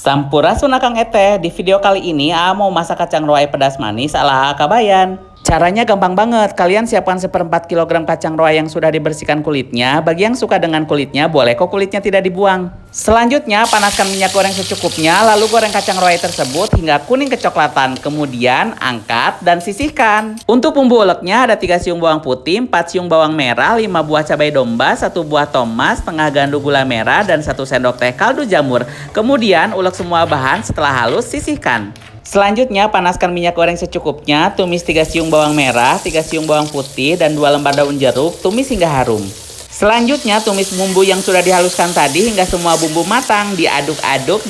Sampurasun Akang Eteh, di video kali ini A mau masak kacang roe pedas manis ala Kabayan. Caranya gampang banget, kalian siapkan 1/4 kg kacang roe yang sudah dibersihkan kulitnya. Bagi yang suka dengan kulitnya, boleh kok kulitnya tidak dibuang. Selanjutnya, panaskan minyak goreng secukupnya, lalu goreng kacang roe tersebut hingga kuning kecoklatan. Kemudian, angkat dan sisihkan. Untuk bumbu uleknya ada 3 siung bawang putih, 4 siung bawang merah, 5 buah cabai domba, 1 buah tomat, setengah gandum gula merah, dan 1 sendok teh kaldu jamur. Kemudian, ulek semua bahan, setelah halus, sisihkan. Selanjutnya, panaskan minyak goreng secukupnya, tumis 3 siung bawang merah, 3 siung bawang putih, dan 2 lembar daun jeruk, tumis hingga harum. Selanjutnya, tumis bumbu yang sudah dihaluskan tadi hingga semua bumbu matang, diaduk-aduk,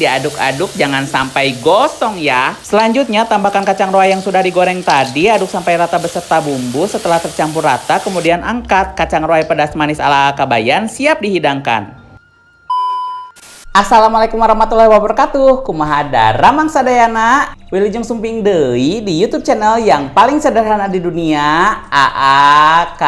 jangan sampai gosong ya. Selanjutnya, tambahkan kacang roe yang sudah digoreng tadi, aduk sampai rata beserta bumbu. Setelah tercampur rata, kemudian angkat. Kacang roe pedas manis ala Kabayan siap dihidangkan. Assalamualaikum warahmatullahi wabarakatuh. Kumaha daramang sadayana. Wilujeng sumping deui di YouTube channel yang paling sederhana di dunia, AA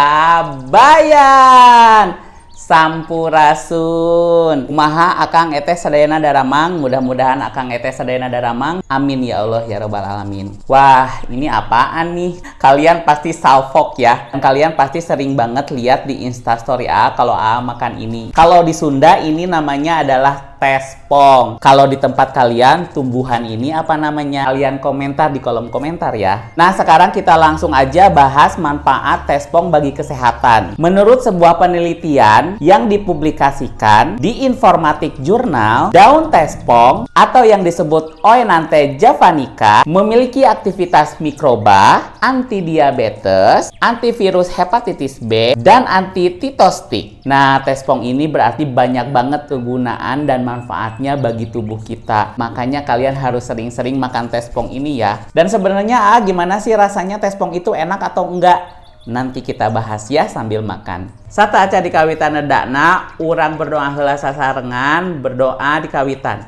Kabayan. Sampurasun. Kumaha Akang Eteh sadayana daramang. Mudah-mudahan Akang Eteh sadayana daramang. Amin ya Allah ya rabbal alamin. Wah, ini apaan nih? Kalian pasti salfok ya. Dan kalian pasti sering banget lihat di Instastory A kalau A makan ini. Kalau di Sunda ini namanya adalah tespong. Kalau di tempat kalian tumbuhan ini apa namanya? Kalian komentar di kolom komentar ya. Nah, sekarang kita langsung aja bahas manfaat tespong bagi kesehatan. Menurut sebuah penelitian yang dipublikasikan di Informatik Jurnal, daun tespong atau yang disebut Oenanthe javanica memiliki aktivitas mikroba, anti diabetes, antivirus hepatitis B, dan anti titostik. Nah, tespong ini berarti banyak banget kegunaan dan manfaatnya bagi tubuh kita. Makanya kalian harus sering-sering makan tespong ini ya. Dan sebenarnya gimana sih rasanya tespong itu, enak atau enggak? Nanti kita bahas ya sambil makan. Sata aca di kawitan edakna, urang berdoa heula sasarengan, berdoa di kawitan.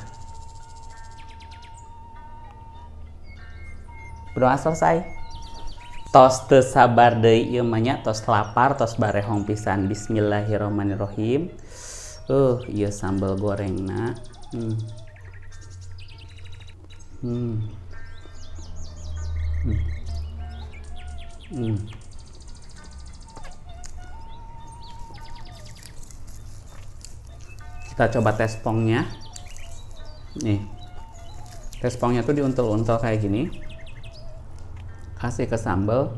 Berdoa selesai. Tos teu sabar deui ieu mah nya, tos lapar, tos barehong pisan. Bismillahirrahmanirrahim. Iya sambal gorengna. Kita coba tespongnya. Nih. Tespongnya tuh diuntel-untel kayak gini. Kasih ke sambal.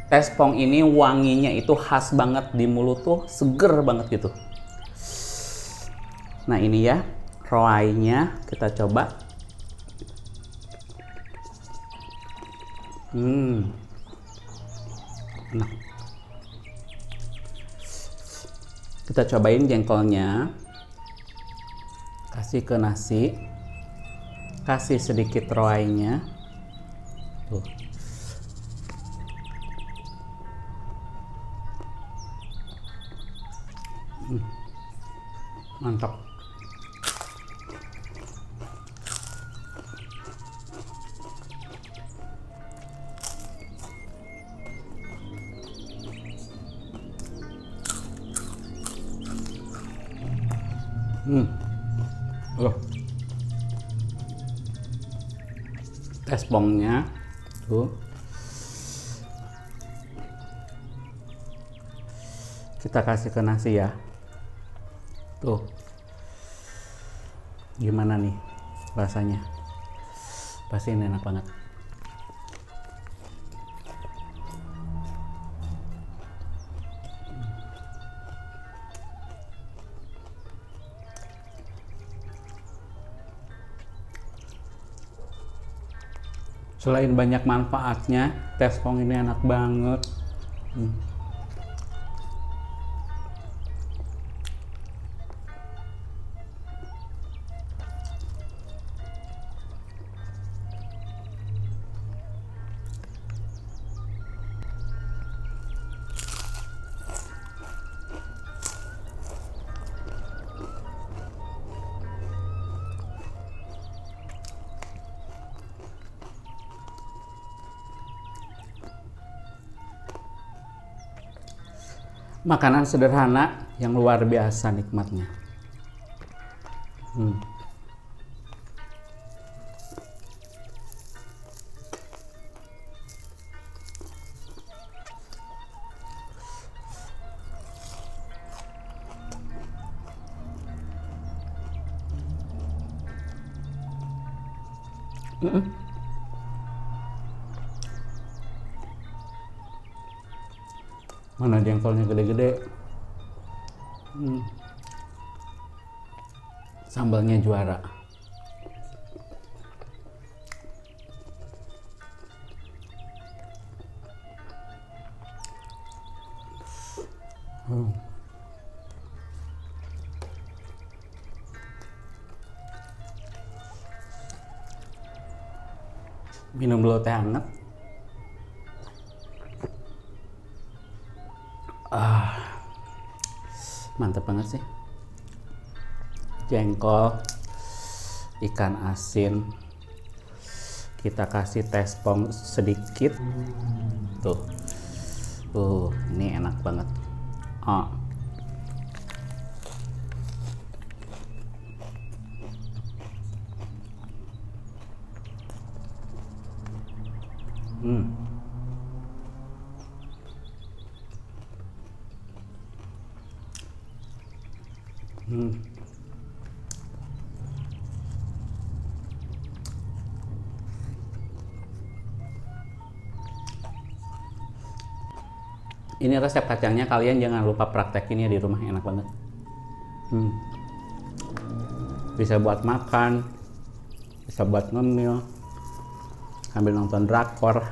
Tespong ini wanginya itu khas banget di mulut tuh, seger banget gitu. Nah, ini ya, roainya kita coba. Enak. Kita cobain jengkolnya. Kasih ke nasi. Kasih sedikit roainya. Tuh. Mantap. Tespongnya tuh kita kasih ke nasi ya. Tuh, gimana nih rasanya? Pasti ini enak banget. Selain banyak manfaatnya, tespong ini enak banget. Makanan sederhana yang luar biasa nikmatnya. Mana jengkolnya gede-gede. Sambalnya juara. Minum dulu teh hangat. Mantap banget sih. Jengkol, ikan asin, kita kasih tespong sedikit. Tuh, ini enak banget. Ini resep kacangnya, kalian jangan lupa praktekin ya di rumah, enak banget. Bisa buat makan, bisa buat ngemil, sambil nonton drakor.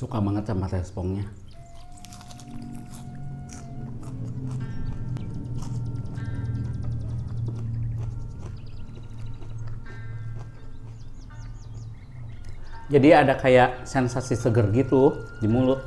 Suka banget sama tespongnya. Jadi ada kayak sensasi seger gitu di mulut.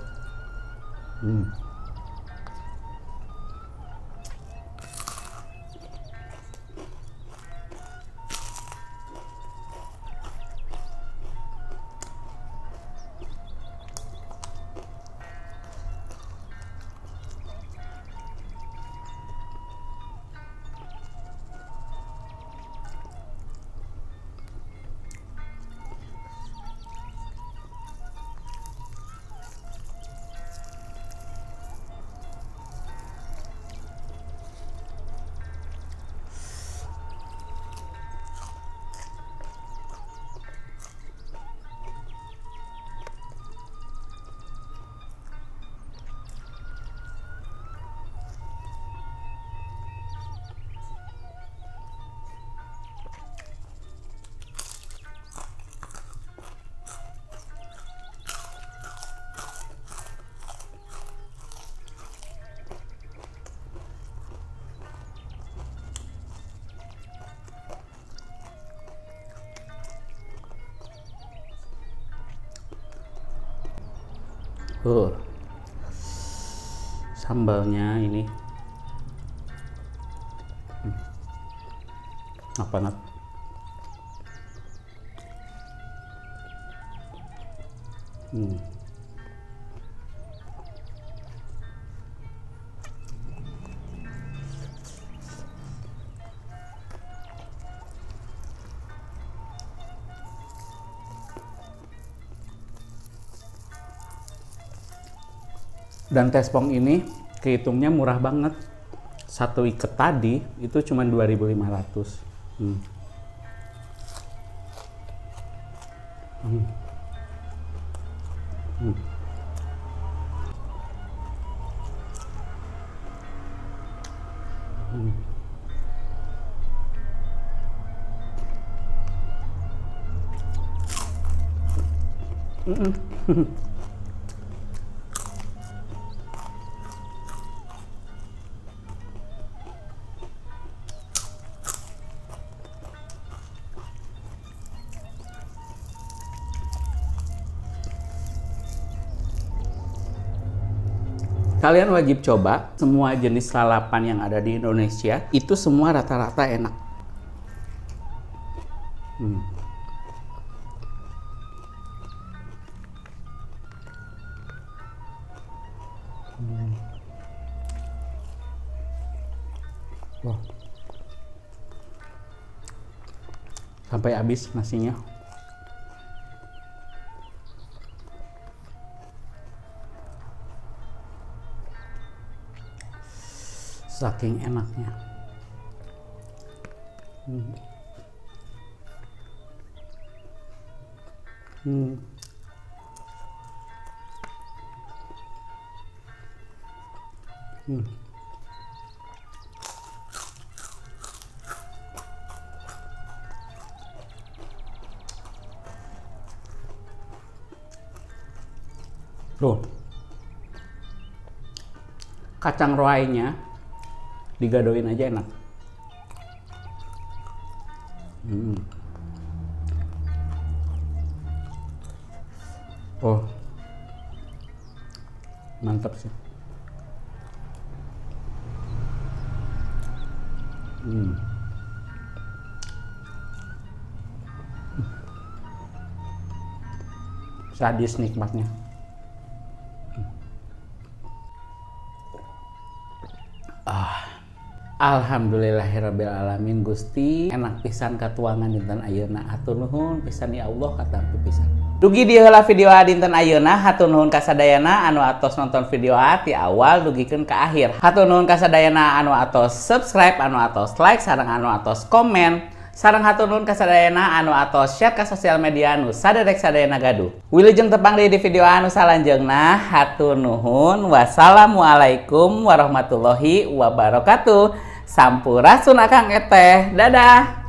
Sambalnya ini enak banget. Dan tespong ini kehitungnya murah banget. Satu ikat tadi itu cuma 2.500. Kalian wajib coba semua jenis lalapan yang ada di Indonesia. Itu semua rata-rata enak. Wah. Sampai habis nasinya. Saking enaknya. Tuh, kacang roainya digadoin aja enak. Oh, mantap sih. Sadis nikmatnya. Alhamdulillahirabbil alamin Gusti, enak pisan katuangan dinten ayeuna. Hatur nuhun pisan ya Allah katampi pisan. Dugi di heula video dinten ayeuna, hatur nuhun kasadayana anu atos nonton video ti awal dugikeun ka akhir. Hatur nuhun kasadayana anu atos subscribe, anu atos like, sareng anu atos komen. Sareng hatur nuhun kasadayana anu atos share ke sosial media anu saderek sadayana gaduh. Wilujeng tepang di video anu salanjengna. Hatur nuhun. Wassalamualaikum warahmatullahi wabarakatuh. Sampurasun akang eteh. Dadah.